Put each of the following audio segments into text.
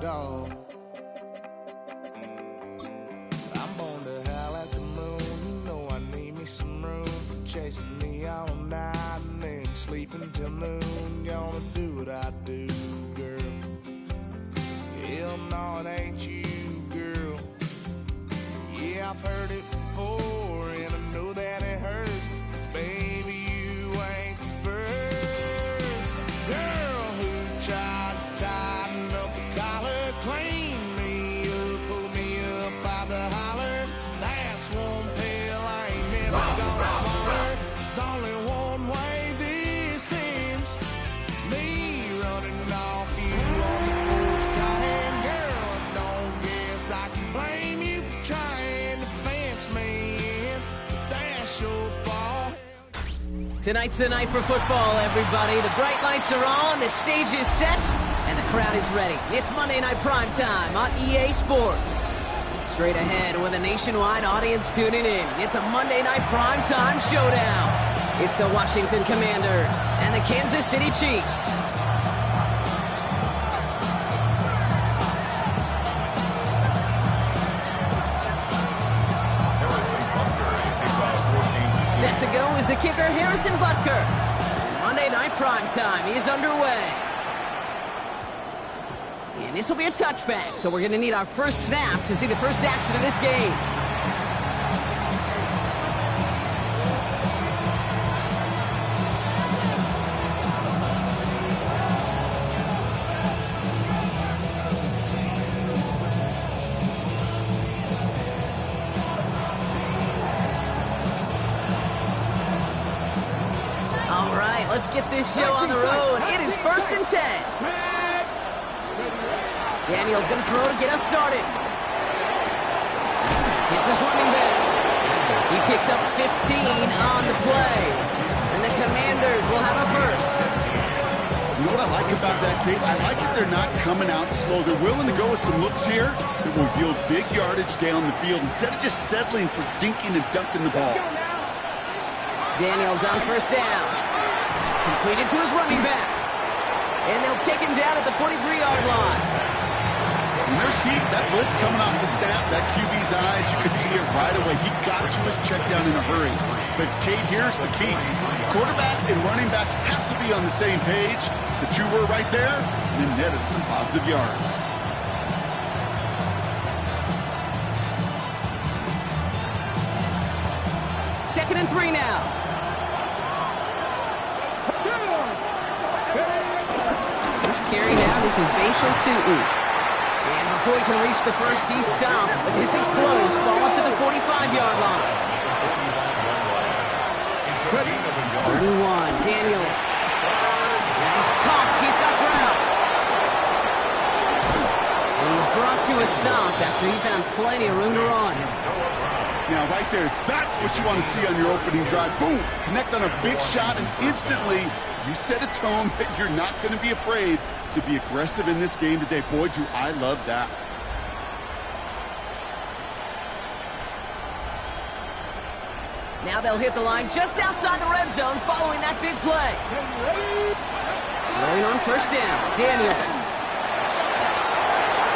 dog. I'm born to howl at the moon. You know I need me some room for chasing me all night and then sleeping till noon. Gonna do what I do, girl. Hell no, it ain't you, girl. Yeah, I've heard it before, and I know that it hurts. Baby, you ain't the first girl who tried to tighten up the collar, clean me up, pull me up out the holler. That's one pill I ain't never gonna swallow. It's only one way this ends. Me running off you on the porch crying. Girl, I don't guess I can blame you for trying to fence me in, but that's your fault. Tonight's the night for football, everybody. The bright lights are on, the stage is set, and the crowd is ready. It's Monday Night Primetime on EA Sports. Straight ahead with a nationwide audience tuning in. It's a Monday Night Primetime showdown. It's the Washington Commanders and the Kansas City Chiefs. Set to go is the kicker, Harrison Butker. Monday Night Primetime is underway. And this will be a touchback, so we're going to need our first snap to see the first action of this game. All right, let's get this show on the road. It is 1st and 10. Daniel's going to throw to get us started. Hits his running back. He picks up 15 on the play. And the Commanders will have a first. You know what I like about that, Kate? I like that they're not coming out slow. They're willing to go with some looks here that will yield big yardage down the field instead of just settling for dinking and dunking the ball. Daniel's on first down. Completed to his running back. And they'll take him down at the 43-yard line. When there's heat, that blitz coming off the snap, that QB's eyes, you could see it right away. He got to his check down in a hurry. But, Kate, here's the key. Quarterback and running back have to be on the same page. The two were right there, and netted some positive yards. Second and 3 now. First carry now, this is Bashal Tutu. And before he can reach the first, he's stopped. But this is close. Ball up to the 45-yard line. 31, Daniels. Now he's caught. He's got ground. And he's brought to a stop after he found plenty of room to run. Now, right there, that's what you want to see on your opening drive. Boom! Connect on a big shot, and instantly you set a tone that you're not going to be afraid to be aggressive in this game today. Boy, do I love that. Now they'll hit the line just outside the red zone following that big play. Rolling on first down, Daniels.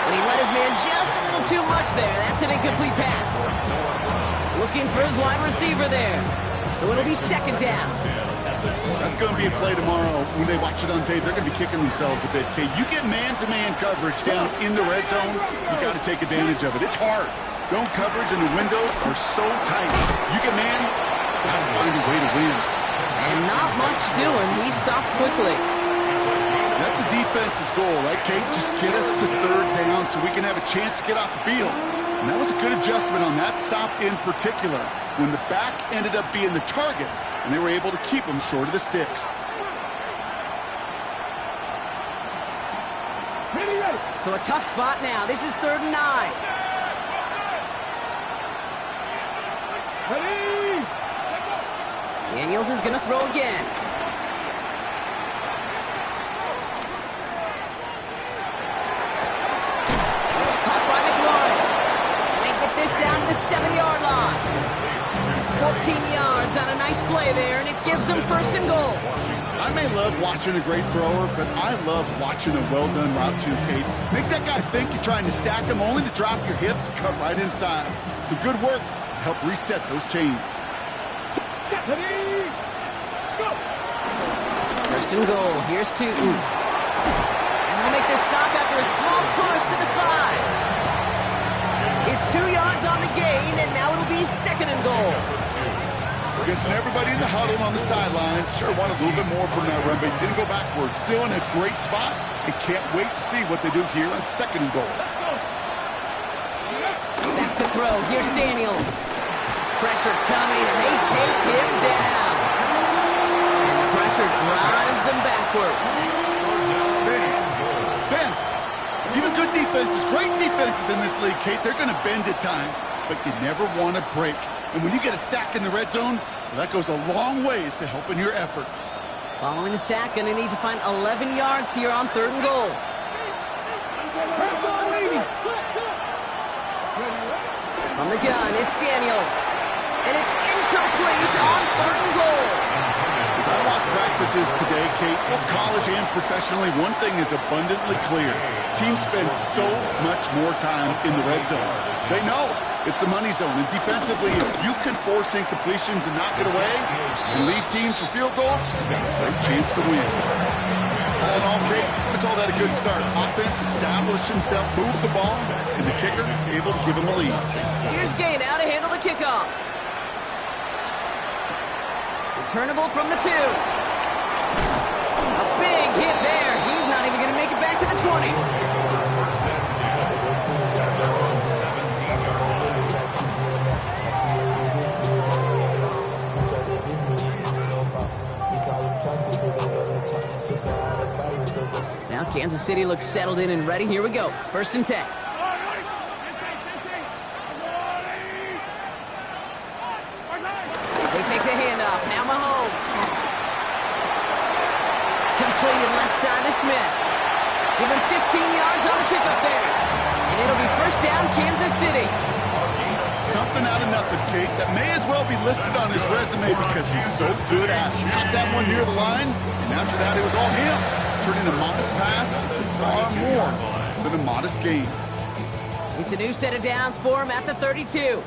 And he let his man just a little too much there. That's an incomplete pass. Looking for his wide receiver there. So it'll be second down. That's going to be a play tomorrow. When they watch it on tape, they're going to be kicking themselves a bit. Okay, you get man-to-man coverage down in the red zone, you got to take advantage of it. It's hard. Zone coverage and the windows are so tight. You get man, got to find a way to win. And not much doing. He stopped quickly. That's a defense's goal, right, Kate? Just get us to third down so we can have a chance to get off the field. And that was a good adjustment on that stop in particular, when the back ended up being the target, and they were able to keep him short of the sticks. So a tough spot now. This is 3rd and 9. Daniels is going to throw again. It's caught by McLaurin. And they get this down to the 7-yard line. 14 yards on a nice play there, and it gives them 1st and goal. I may love watching a great thrower, but I love watching a well-done route too, Kate. Make that guy think you're trying to stack him only to drop your hips and cut right inside. Some good work to help reset those chains. First and goal. Here's Tootin. And they'll make this stop after a small push to the 5. It's 2 yards on the gain, and now it'll be second and goal. We're guessing everybody in the huddle on the sidelines sure wanted a little bit more from that run, but he didn't go backwards. Still in a great spot, and can't wait to see what they do here on second and goal. Back to throw. Here's Daniels. Pressure coming, and they take him down. And the pressure drives them backwards. Ben, even good defenses, great defenses in this league, Kate, they're going to bend at times, but you never want to break. And when you get a sack in the red zone, well, that goes a long ways to helping your efforts. Following the sack, going to need to find 11 yards here on third and goal. From the gun, it's Daniels. And it's incomplete on third and goal. As I watch practices today, Kate, both college and professionally, one thing is abundantly clear. Teams spend so much more time in the red zone. They know it's the money zone. And defensively, if you can force incompletions and knock it away and lead teams for field goals, you've got a great chance to win. All in all, Kate, I'm going to call that a good start. Offense established himself, moved the ball, and the kicker able to give him a lead. Here's Gay now to handle the kickoff. Returnable from the 2. A big hit there. He's not even going to make it back to the 20. Now Kansas City looks settled in and ready. Here we go. First and 10. They fake the handoff. Now Mahomes. Completed left side to Smith. Give him 15 yards on the pickup there. And it'll be first down, Kansas City. Something out of nothing, Kate, that may as well be listed on his resume because he's so good at it. Got that one near the line, and after that it was all him. Turning a modest pass into far more than a modest gain. It's a new set of downs for him at the 32. Yellow.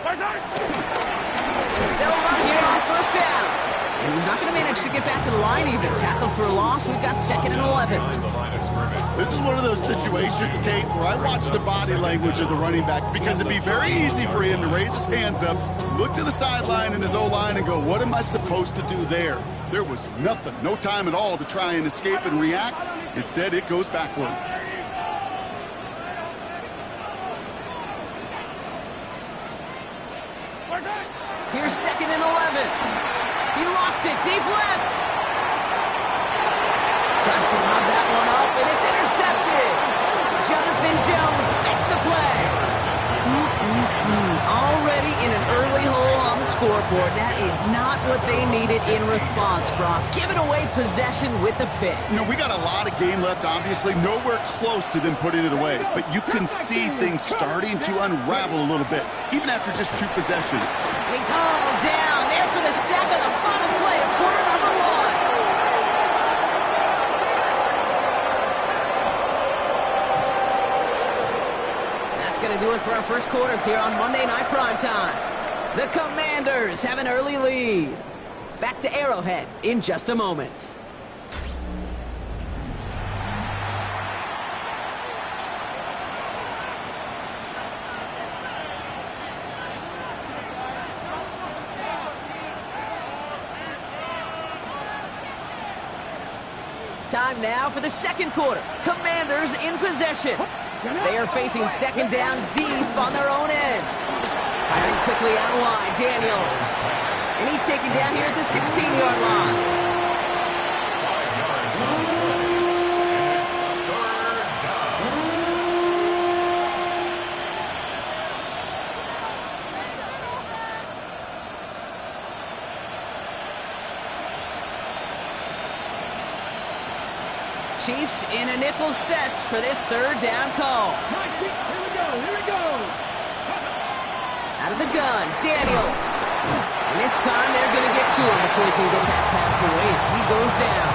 They'll run here on first down. And he's not going to manage to get back to the line even. Tackled for a loss. We've got second and 11. This is one of those situations, Kate, where I watch the body language of the running back because it'd be very easy for him to raise his hands up, look to the sideline in his O-line and go, what am I supposed to do there? There was nothing, no time at all to try and escape and react. Instead, it goes backwards. Here's second and 11. He locks it deep left. Tries to lob that one up, and it's intercepted. Jonathan Jones makes the play. Already in an early hole on the scoreboard. That is not what they needed in response, Brock. Giving away possession with the pick. You know, we got a lot of game left, obviously. Nowhere close to them putting it away. But you can see things starting to unravel a little bit, even after just 2 possessions. And he's hauled down there for the sack on the final play of quarter number 1. Going to do it for our first quarter here on Monday Night Primetime. The Commanders have an early lead. Back to Arrowhead in just a moment. Time now for the second quarter. Commanders in possession. They are facing second down deep on their own end. Firing quickly out of line, Daniels. And he's taken down here at the 16-yard line. Chiefs in a nickel set for this third down call. Here we go. Out of the gun, Daniels. And this time they're going to get to him before he can get that pass away as he goes down.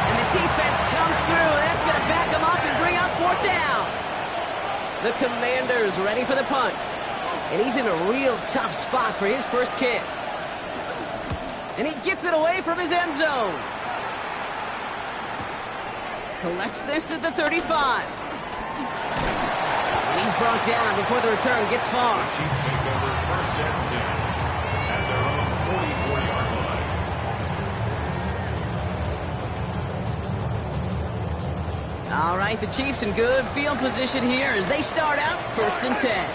And the defense comes through. That's going to back him up and bring up 4th down. The Commanders ready for the punt. And he's in a real tough spot for his first kick. And he gets it away from his end zone. Collects this at the 35. And he's brought down before the return gets far. Chiefs take over 1st and 10 at their own 44-yard line. All right, the Chiefs in good field position here as they start out 1st and 10.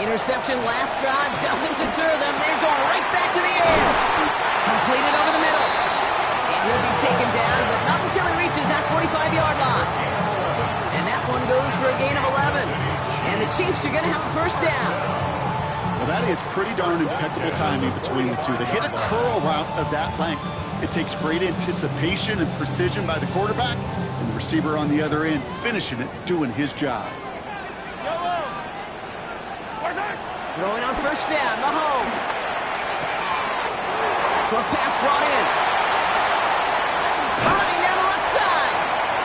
Interception last drive doesn't deter them. They're going right back to the air. Completed over the middle. And he'll be taken down, but not until he reaches that 45-yard line. And that one goes for a gain of 11. And the Chiefs are going to have a 1st down. Well, that is pretty darn impeccable timing between the two. They hit a curl route of that length. It takes great anticipation and precision by the quarterback, and the receiver on the other end finishing it, doing his job. Throwing on 1st down, Mahomes. Short pass brought in. Running down the left side.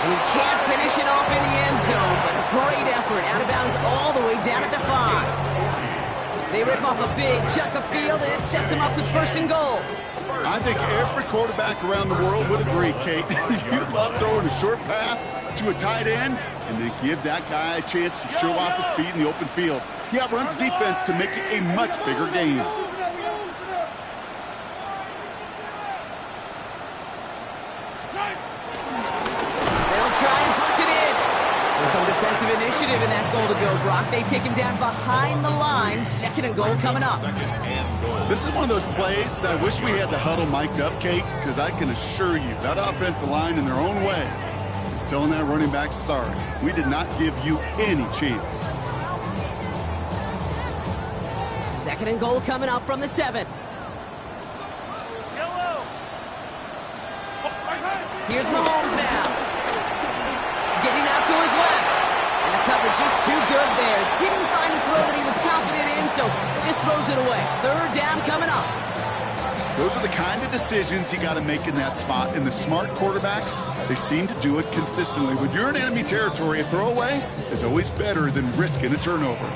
And he can't finish it off in the end zone, but a great effort. Out of bounds all the way down at the 5. They rip off a big chunk of field, and it sets him up with 1st and goal. I think every quarterback around the world would agree, Kate. You love throwing a short pass to a tight end and then give that guy a chance to show off his speed in the open field. He outruns defense to make it a much bigger game. They'll try and punch it in. So some defensive initiative in that goal to go, Brock. They take him down behind the line. 2nd and goal coming up. 2nd and goal. This is one of those plays that I wish we had the huddle mic'd up, Kate, because I can assure you that offensive line in their own way is telling that running back, sorry, we did not give you any chance. 2nd and goal coming up from the 7. Here's Mahomes now. Getting out to his left. And the coverage is too good there. Didn't find the throw that he was confident in, so just throws it away. 3rd down coming up. Those are the kind of decisions you got to make in that spot. And the smart quarterbacks, they seem to do it consistently. When you're in enemy territory, a throwaway is always better than risking a turnover.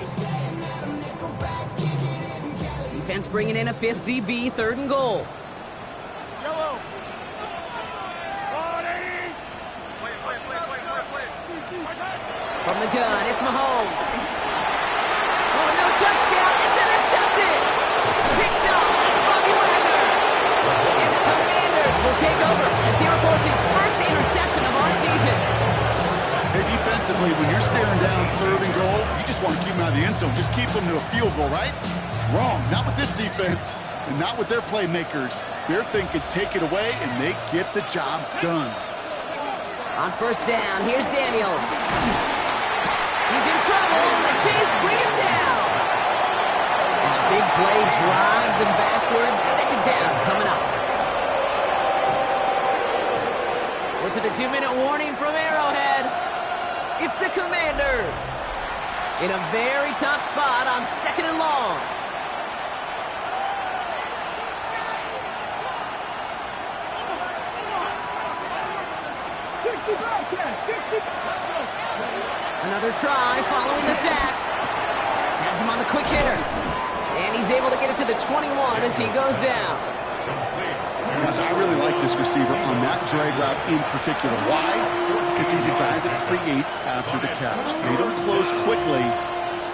Defense bringing in a 5th DB, 3rd and goal. From the gun, it's Mahomes. Oh, no touchdown. It's intercepted. Picked off. That's Bobby Wagner. And the Commanders will take over as he reports his first interception of our season. Hey, defensively, when you're staring down 3rd and goal, you just want to keep them out of the end zone. Just keep them to a field goal, right? Wrong. Not with this defense and not with their playmakers. They're thinking take it away, and they get the job done. On 1st down, here's Daniels. He's in trouble, and the Chiefs bring him down. And the big play drives them backwards. 2nd down coming up. We're to the 2-minute warning from Arrowhead. It's the Commanders in a very tough spot on 2nd and long. Another try following the sack. Has him on the quick hitter. And he's able to get it to the 21 as he goes down. Gosh, I really like this receiver on that drag route in particular. Why? Because he's a guy that creates after the catch. They don't close quickly.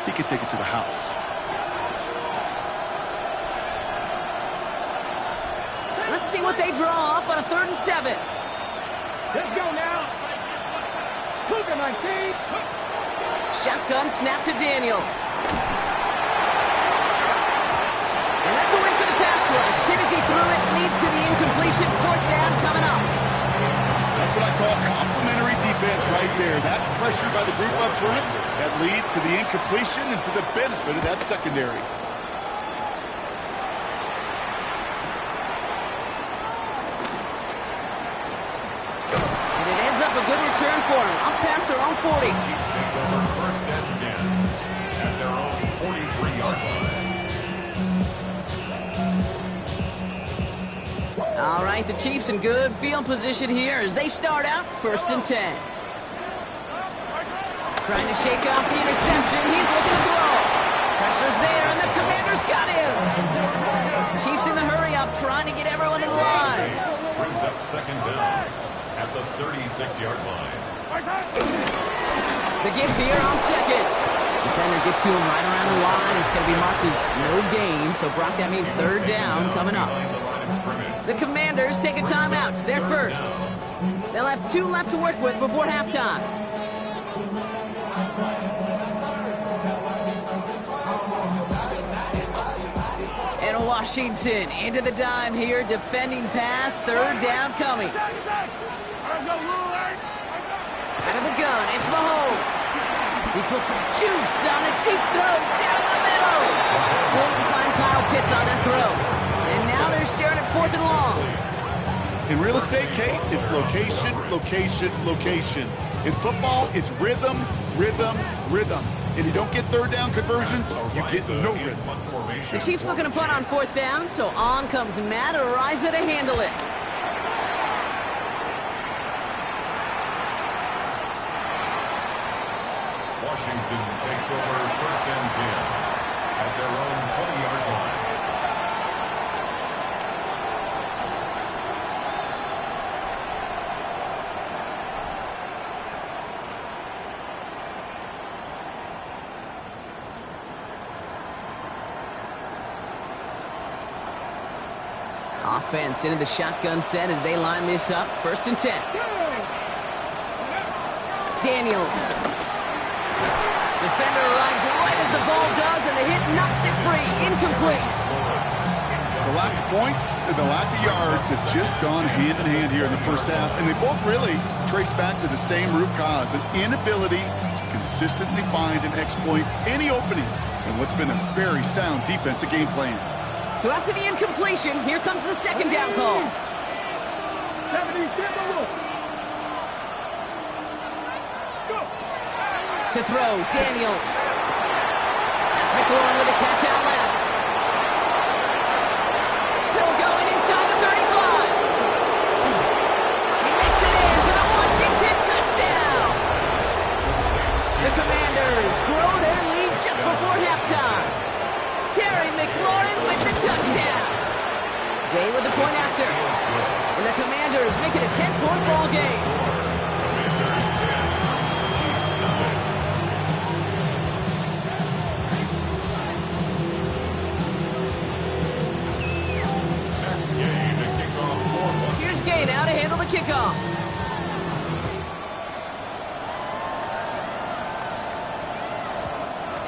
He could take it to the house. Let's see what they draw up on a 3rd and 7. Let's go now. Look at my team. Shotgun snap to Daniels. And that's a win for the pass rush. Hit as he threw it, leads to the incompletion. 4th down coming up. That's what I call complementary defense right there. That pressure by the group up front, that leads to the incompletion and to the benefit of that secondary. And it ends up a good return for him. Up past their own 40. Chiefs take over 1st and 10 at their own 43-yard line. All right, the Chiefs in good field position here as they start out 1st and 10. Trying to shake off the interception. He's looking to throw. Pressure's there, and the Commanders got him. Chiefs in the hurry-up, trying to get everyone in line. Brings up 2nd down at the 36-yard line. The give here on 2nd. Defender gets to him right around the line. It's going to be marked as no gain. So, Brock, that means 3rd down coming up. The Commanders take a timeout. It's their first. They'll have 2 left to work with before halftime. And Washington into the dime here. Defending pass. 3rd down coming. Out of the gun, it's Mahomes. He puts some juice on a deep throw down the middle. Couldn't find Kyle Pitts on that throw. And now they're staring at 4th and long. In real estate, Kate, it's location, location, location. In football, it's rhythm, rhythm, rhythm. If you don't get 3rd down conversions, you get no rhythm. The Chiefs looking to punt on 4th down, so on comes Matt Araiza to handle it. Washington takes over 1st and 10 at their own 20-yard line. Offense into the shotgun set as they line this up. 1st and 10. Daniels. Defender arrives right as the ball does, and the hit knocks it free. Incomplete. The lack of points and the lack of yards have just gone hand in hand here in the first half, and they both really trace back to the same root cause, an inability to consistently find and exploit any opening in what's been a very sound defensive game plan. So after the incompletion, here comes the 2nd down call. To throw, Daniels. That's McLaurin with a catch out left. Still going inside the 35. He makes it in for the Washington touchdown. The Commanders grow their lead just before halftime. Terry McLaurin with the touchdown. Gay with the point after. And the Commanders make it a 10-point ball game. Here's Gay now to handle the kickoff.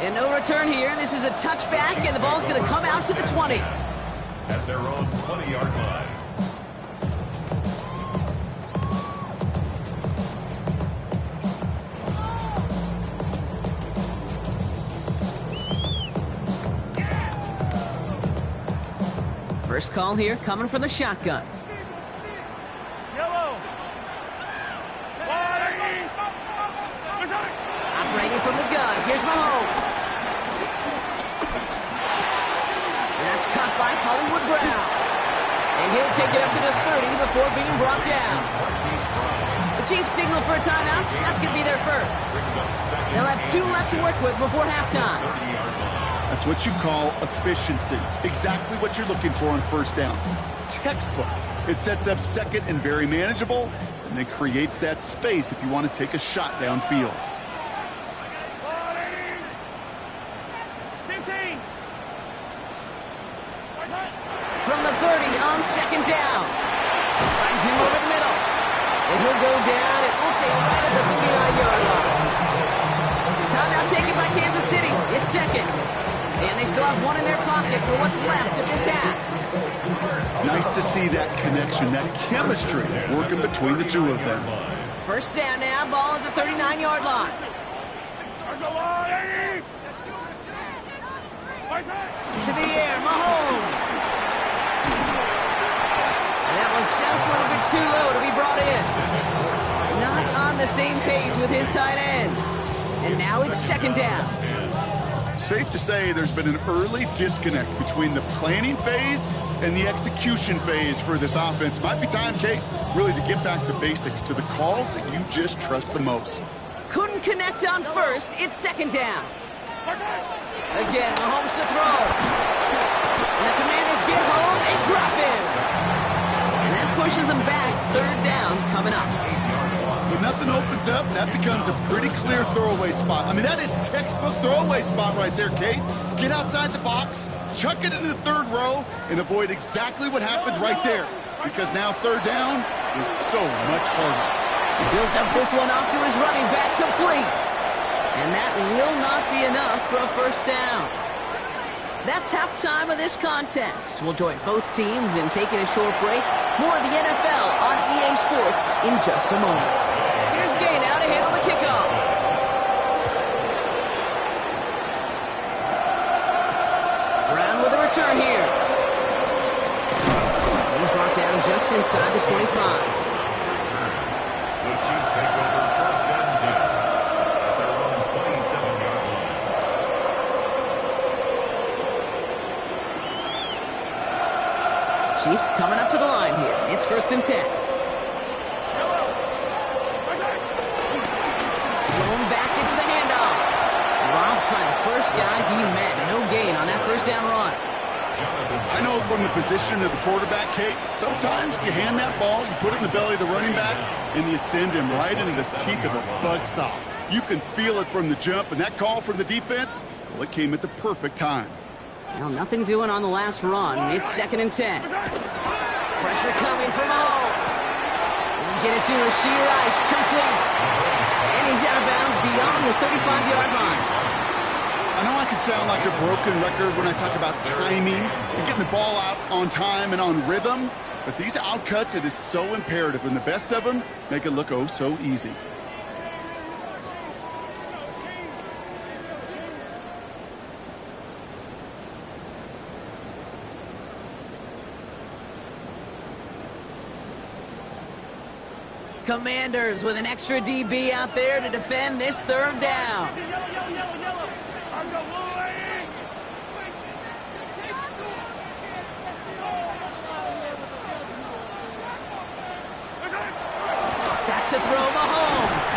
And no return here. This is a touchback, and the ball's going to come out to the 20. At their own 20-yard line. First call here coming from the shotgun. Operating from the gun. Here's Mahomes. That's caught by Hollywood Brown. And he'll take it up to the 30 before being brought down. The Chiefs signal for a timeout. That's going to be their first. They'll have 2 left to work with before halftime. That's what you call efficiency. Exactly what you're looking for on 1st down. Textbook. It sets up 2nd and very manageable, and then creates that space if you want to take a shot downfield. From the 30 on 2nd down. Finds him over the middle. And he'll go down, and we'll say right at the 39-yard line. Timeout taken by Kansas City. It's 2nd. And they still have 1 in their pocket for what's left of this half. Nice to see that connection, that chemistry working between the two of them. 1st down now, ball at the 39-yard line. To the air, Mahomes. And that was just a little bit too low to be brought in. Not on the same page with his tight end. And now it's 2nd down. Safe to say there's been an early disconnect between the planning phase and the execution phase for this offense. Might be time, Kate, really to get back to basics, to the calls that you just trust the most. Couldn't connect on first. It's second down. Again, Mahomes to throw. And the Commanders get home. They drop him. And that pushes them back. Third down coming up. So nothing opens up, that becomes a pretty clear throwaway spot. I mean, that is textbook throwaway spot right there, Kate. Get outside the box, chuck it into the third row, and avoid exactly what happened right there. Because now third down is so much harder. He built up this one off to his running back, complete. And that will not be enough for a first down. That's halftime of this contest. We'll join both teams in taking a short break. More of the NFL on EA Sports in just a moment. Here's Gay now to handle the kickoff. Brown with a return here. He's brought down just inside the 25. The Chiefs take over first and 10 at their own 27-yard line. Chiefs coming up to the line here. It's first and 10. Thrown back, it's the handoff. Robbed by the first guy he met. No gain on that first down run. I know from the position of the quarterback, Kate, sometimes you hand that ball, you put it in the belly of the running back, and you send him right into the teeth of a buzzsaw. You can feel it from the jump, and that call from the defense, well, it came at the perfect time. Well, nothing doing on the last run. It's second and 10. Pressure coming from Mahomes. Get it to Rashee Rice, complete. And he's out of bounds beyond the 35-yard line. I know I can sound like a broken record when I talk about timing and getting the ball out on time and on rhythm, but these outcuts, it is so imperative, and the best of them make it look oh so easy. Commanders with an extra DB out there to defend this third down. Back to throw Mahomes.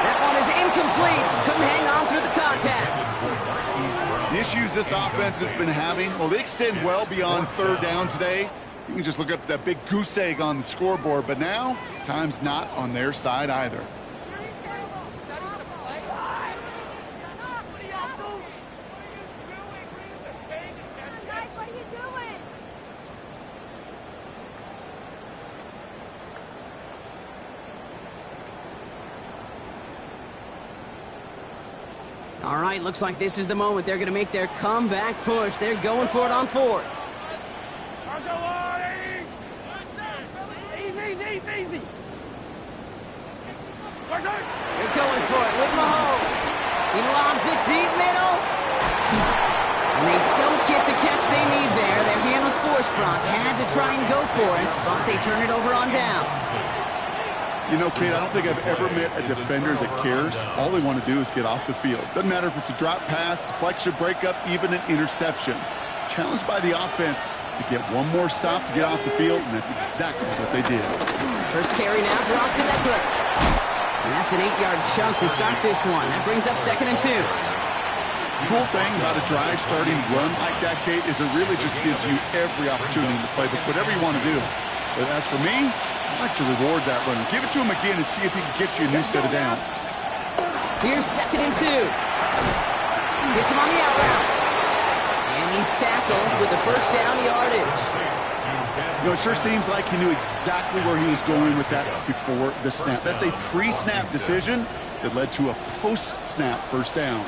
That one is incomplete. Couldn't hang on through the contact. The issues this offense has been having, well, they extend well beyond third down today. You can just look up that big goose egg on the scoreboard, but now time's not on their side either. All right, looks like this is the moment they're going to make their comeback push. They're going for it on fourth. Easy. They're going for it with Mahomes. He lobs it deep middle. And they don't get the catch they need there. Their hand was forced. Brock had to try and go for it, but they turn it over on downs. You know, Kate, I don't think I've ever met a defender that cares. All they want to do is get off the field. Doesn't matter if it's a drop pass, deflection, breakup, even an interception. Challenged by the offense to get one more stop to get off the field, and that's exactly what they did. First carry now for Austin Eckler. And that's an 8-yard chunk to start this one. That brings up second and 2. The cool thing about a drive starting run like that, Kate, is it really just gives you every opportunity to play with whatever you want to do. But as for me, I like to reward that run. Give it to him again and see if he can get you a new set of downs. Here's second and 2. Gets him on the out route. And he's tackled with the first down yardage. You know, it sure seems like he knew exactly where he was going with that before the snap. That's a pre-snap decision that led to a post-snap first down.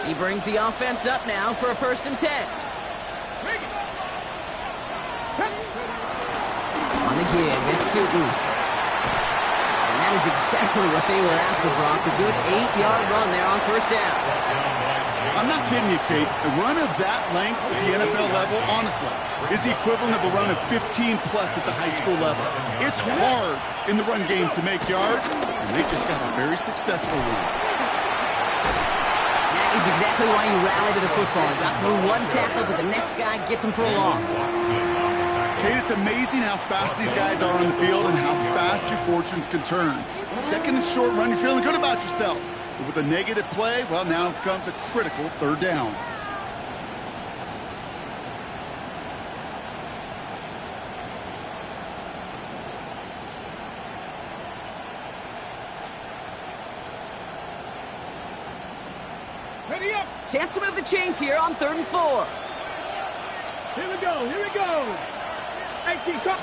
He brings the offense up now for a first and 10. On the give, it's Tootin. And that is exactly what they were after, Brock. A good 8-yard run there on first down. I'm not kidding you, Kate. A run of that length at the NFL level, honestly, is the equivalent of a run of 15-plus at the high school level. It's hard in the run game to make yards, and they just got a very successful one. And is exactly why you rally to the football. You got through one tackle, but the next guy gets him for a loss. Kate, it's amazing how fast these guys are on the field and how fast your fortunes can turn. Second and short run, you're feeling good about yourself. But with a negative play, well, now comes a critical third down. Ready up. Chance to move the chains here on 3rd and 4. Here we go. Here we go. 18, come.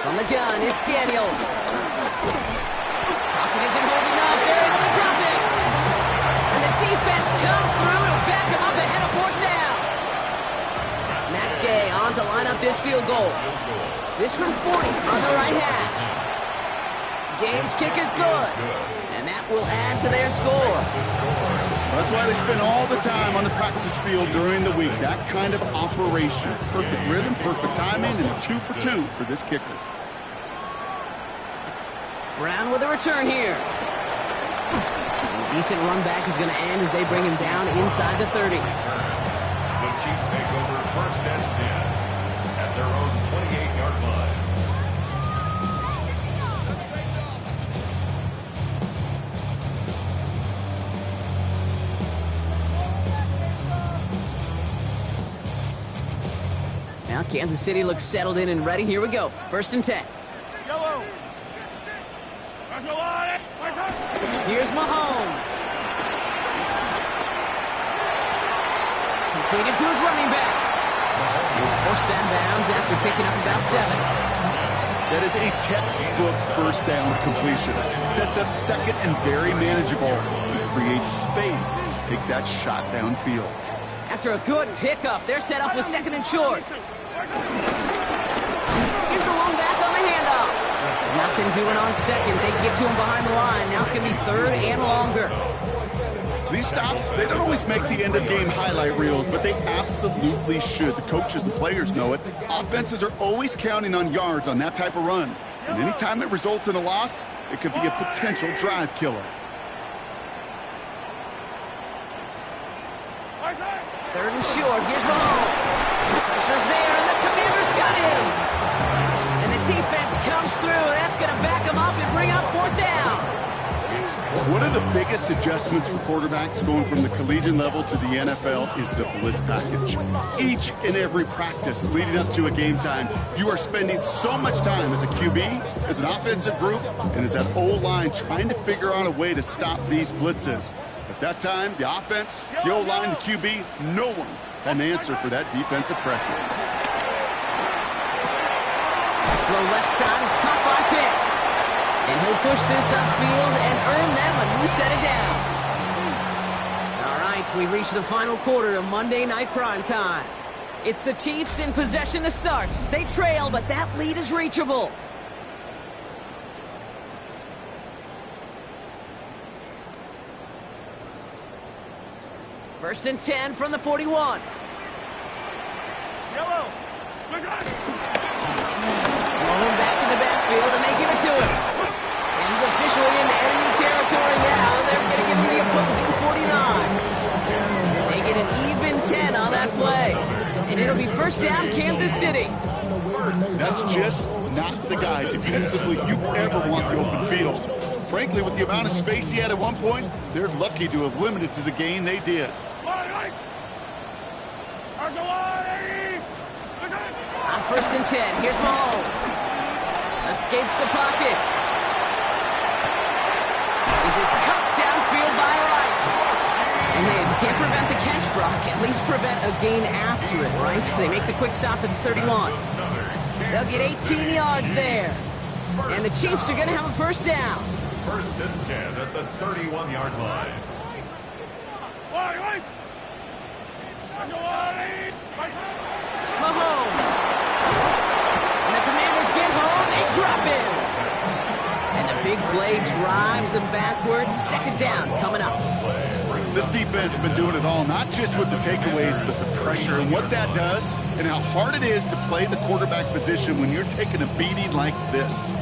From the gun, it's Daniels. Pocket isn't holding up. They're able to drop it. And the defense comes through to back him up ahead of 4th down. Matt Gay on to line up this field goal. This from 40 on the right hash. Gay's kick is good. And that will add to their score. That's why they spend all the time on the practice field during the week. That kind of operation. Perfect rhythm, perfect timing, and a 2 for 2 for this kicker. Brown with a return here. A decent run back is going to end as they bring him down inside the 30. The Chiefs take over 1st and 10 at their own 28-yard line. Now Kansas City looks settled in and ready. Here we go. 1st and 10. Yellow. Here's Mahomes. Completed to his running back. He's forced out of bounds after picking up about 7. That is a textbook first down completion. Sets up second and very manageable. It creates space to take that shot downfield. After a good pickup, they're set up with 2nd and short. Here's the long back on the handoff. Nothing doing on 2nd. They get to him behind the line. Now it's going to be 3rd and longer. These stops, they don't always make the end-of-game highlight reels, but they absolutely should. The coaches and players know it. Offenses are always counting on yards on that type of run. And anytime it results in a loss, it could be a potential drive killer. 3rd and short. Here's Mahomes. Pressure's there, and the Commanders got him. And the defense comes through. That's going to back him up and bring up 4th down. One of the biggest adjustments for quarterbacks going from the collegiate level to the NFL is the blitz package. Each and every practice leading up to a game time, you are spending so much time as a QB, as an offensive group, and as that O-line trying to figure out a way to stop these blitzes. At that time, the offense, the O-line, the QB, no one had an answer for that defensive pressure. The left side is caught by Pitts. And he'll push this upfield and earn them a new set of downs. All right, we reach the final quarter of Monday Night Primetime. It's the Chiefs in possession to start. They trail, but that lead is reachable. First and 10 from the 41. Yellow. Rolling back in the backfield, and they give it to him. And he's officially in enemy territory now. They're going to give him the opposing 49. They get an even 10 on that play. And it'll be 1st down, Kansas City. That's just not the guy defensively you ever want the open field. Frankly, with the amount of space he had at one point, they're lucky to have limited to the gain they did. On 1st and 10, here's Mahomes. Escapes the pocket. This is cut downfield by Rice. And hey, if you can't prevent the catch, Brock, at least prevent a gain after it, right? So they make the quick stop at the 31. They'll get 18 yards there. And the Chiefs are going to have a 1st down. 1st and 10 at the 31-yard line. Mahomes. And the Commanders get home. They drop in. And the big play drives them backwards. 2nd down coming up. This defense has been doing it all, not just with the takeaways, but the pressure and what that does and how hard it is to play the quarterback position when you're taking a beating like this.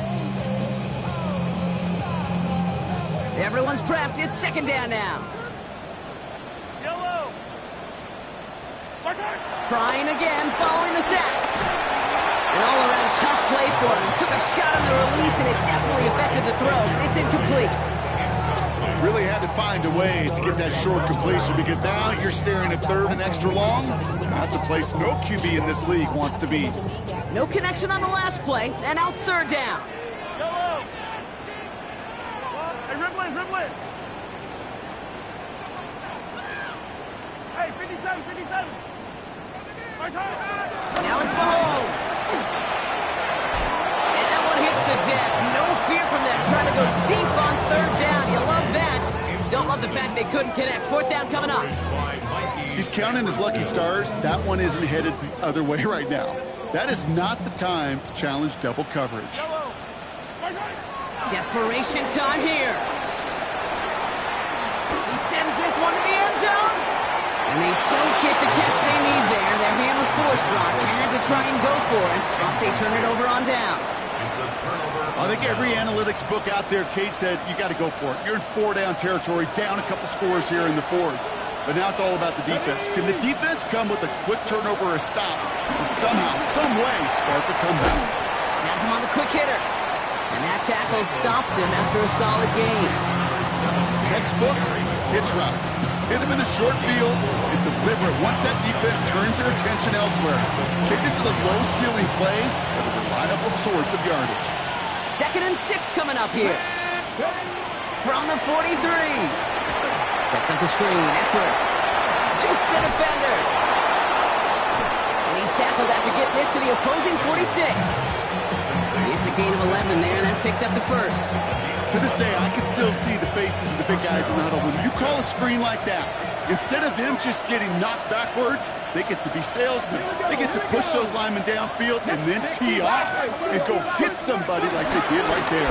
Everyone's prepped. It's 2nd down now. Trying again, following the sack. An all-around tough play for him. He took a shot on the release, and it definitely affected the throw. It's incomplete. Really had to find a way to get that short completion because now you're staring at third and extra long. That's a place no QB in this league wants to be. No connection on the last play, and now it's third down. Hey, Ripley. Hey, 57. Now it's Mahomes. And that one hits the deck. No fear from them, trying to go deep on third down. You love that. Don't love the fact they couldn't connect. Fourth down coming up. He's counting his lucky stars. That one isn't headed the other way right now. That is not the time to challenge double coverage. Desperation time here. He sends this one to the end zone. And they don't get the catch they need there. Their hand was forced, Brock. Had to try and go for it. But they turn it over on downs. I think every analytics book out there, Kate said, you got to go for it. You're in four-down territory, down a couple scores here in the fourth. But now it's all about the defense. Can the defense come with a quick turnover or a stop to somehow, some way, spark a comeback? Has him on the quick hitter. And that tackle stops him after a solid gain. Textbook hitch route. Just hit him in the short field and deliver it. Once that defense turns their attention elsewhere. Okay, this is a low-ceiling play, but a reliable source of yardage. 2nd and 6 coming up here. From the 43. Sets up the screen. Eckler. Jukes the defender. And he's tackled after getting this to the opposing 46. It's a gain of 11 there. That picks up the first. To this day, I can still see the faces of the big guys in the huddle. When you call a screen like that, instead of them just getting knocked backwards, they get to be salesmen. They get to push those linemen downfield and then tee off and go hit somebody like they did right there.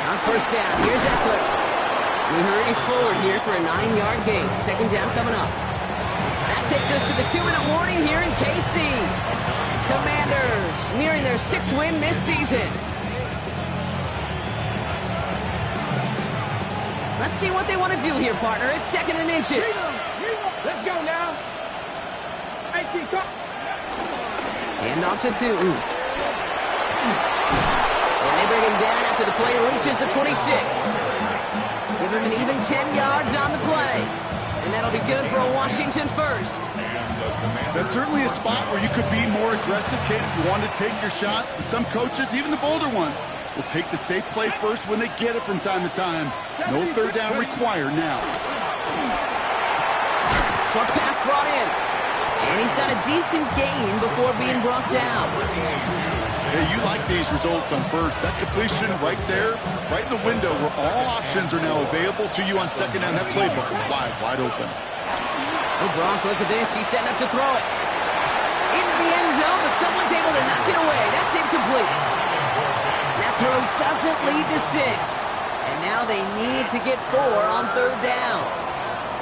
On first down, here's Eckler. We hurries forward here for a 9-yard gain. 2nd down coming up. That takes us to the 2-minute warning here in KC. Commanders nearing their 6th win this season. Let's see what they want to do here, partner. It's 2nd and inches. Let's go now. Hand off to Tootin. And they bring him down after the play reaches the 26. Give him an even 10 yards on the play. And that'll be good for a Washington first. That's certainly a spot where you could be more aggressive, Kate, if you want to take your shots. But some coaches, even the bolder ones, will take the safe play first when they get it from time to time. No third down required now. Short pass brought in. And he's got a decent gain before being brought down. Hey, you like these results on first. That completion right there, right in the window where all options are now available to you on 2nd down. That playbook wide open. Oh, Brock, look at this. He's setting up to throw it. Into the end zone, but someone's able to knock it away. That's incomplete. That throw doesn't lead to 6. And now they need to get 4 on 3rd down.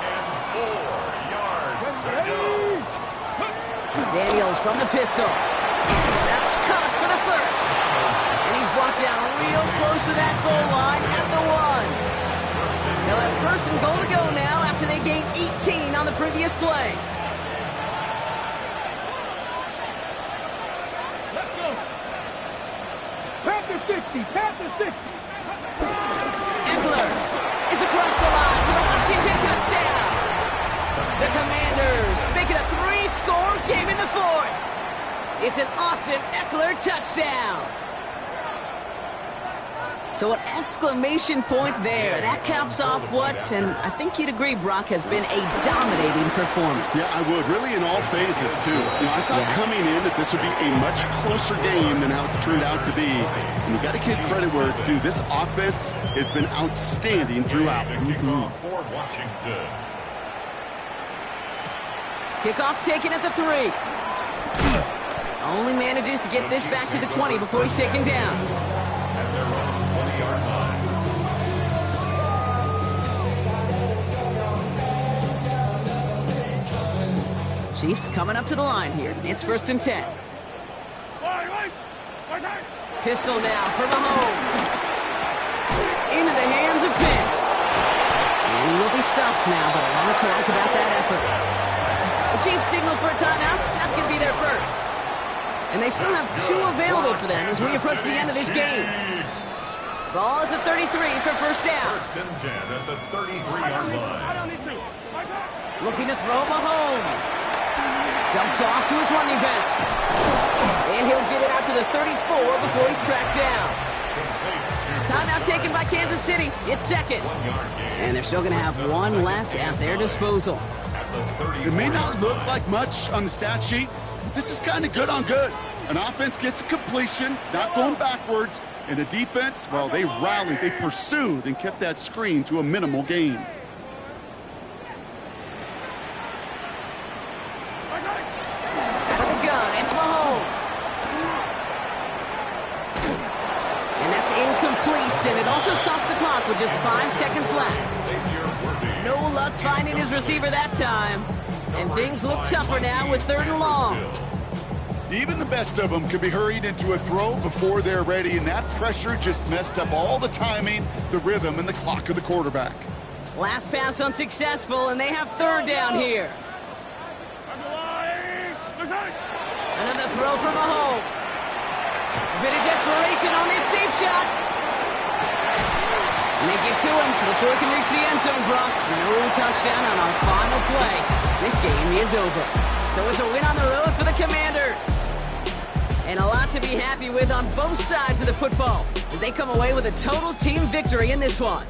And 4 yards to go. Daniels from the pistol. That's caught for the first. And he's brought down real close to that goal line at the 1. They'll have 1st and goal to go now after they gained 18 on the previous play. Let's go. Panther 60. Eckler is across the line for the Washington touchdown. The Commanders make it a 3-score game in the 4th. It's an Austin Eckler touchdown. So an exclamation point there. That caps off what, and I think you'd agree, Brock, has been a dominating performance. Yeah, I would. Really in all phases, too. You know, I thought coming in that this would be a much closer game than how it's turned out to be. And you got to give credit where it's due. This offense has been outstanding throughout. For Washington. Kickoff taken at the 3. Only manages to get this back to the 20 before he's taken down. At their own 20-yard line. Chiefs coming up to the line here. It's 1st and 10. Pistol now for Mahomes. Into the hands of Pitts. And he will be stopped now, but a lot to like about that effort. Chiefs signal for a timeout. That's going to be their first. And they still have 2 available for them as we approach the end of this game. Ball at the 33 for first down. First and 10 at the 33-yard line. Looking to throw Mahomes. Dumped off to his running back. And he'll get it out to the 34 before he's tracked down. Timeout taken by Kansas City. It's second. And they're still going to have 1 left at their disposal. It may not look like much on the stat sheet, but this is kind of good on good. An offense gets a completion, not going backwards, and the defense, well, they rallied, they pursued, and kept that screen to a minimal gain. Out of the gun, it's Mahomes. And that's incomplete, and it also stops the clock with just 5 seconds left. No luck finding his receiver that time. And things look tougher now with 3rd and long. Even the best of them could be hurried into a throw before they're ready, and that pressure just messed up all the timing, the rhythm, and the clock of the quarterback. Last pass unsuccessful, and they have 3rd down here. Another throw for Mahomes. A bit of desperation on this deep shot. And they get to him before he can reach the end zone, Brock. No touchdown on our final play. This game is over. So it's a win on the road for the Commanders. And a lot to be happy with on both sides of the football as they come away with a total team victory in this one.